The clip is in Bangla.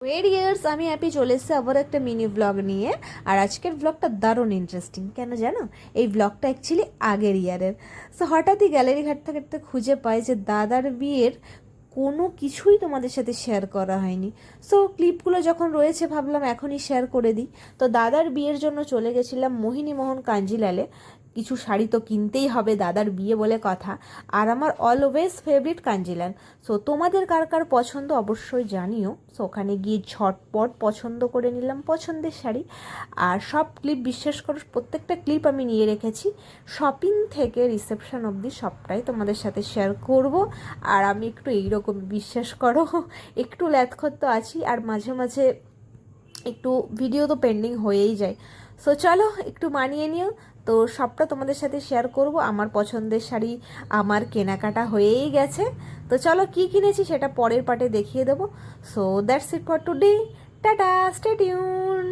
ওয়েরিয়ার্স, আমি হ্যাপি চলে এসেছি আবার একটা মিনি ব্লগ নিয়ে। আর আজকের ব্লগটা দারুণ ইন্টারেস্টিং। কেন জানো? এই ব্লগটা অ্যাকচুয়ালি আগের ইয়ারের। সো হঠাৎই গ্যালারি ঘাটতে ঘাটতে খুঁজে পাই যে দাদার বিয়ের কোনো কিছুই তোমাদের সাথে শেয়ার করা হয়নি। সো ক্লিপগুলো যখন রয়েছে ভাবলাম এখনই শেয়ার করে দিই। তো দাদার বিয়ের জন্য চলে গেছিলাম মোহিনীমোহন কাঞ্জিলালে। কিছু শাড়ি তো কিনতেই হবে, দাদার বিয়ে বলে কথা। আর আমার অলওয়েজ ফেভারিট কাঞ্জিলাল। সো তোমাদের কার কার পছন্দ অবশ্যই জানিও। সো ওখানে গিয়ে ঝটপট পছন্দ করে নিলাম পছন্দের শাড়ি। আর সব ক্লিপ, বিশ্বাস করো প্রত্যেকটা ক্লিপ আমি নিয়ে রেখেছি। শপিং থেকে রিসেপশন অবধি সবটাই তোমাদের সাথে শেয়ার করব। আর আমি একটু এইরকম, বিশ্বাস করো, একটু ল্যাথখত তো আছি, আর মাঝে মাঝে একটু ভিডিও তো পেন্ডিং হয়েই যায়। সো চলো একটু মানিয়ে নিও। তো সবটা তোমাদের সাথে শেয়ার করব। আমার পছন্দের শাড়ি আমার কেনাকাটা হয়েই গেছে। তো চলো কি কিনেছি সেটা পরের পার্টে দেখিয়ে দেবো। So that's it for today. Tata, stay tune.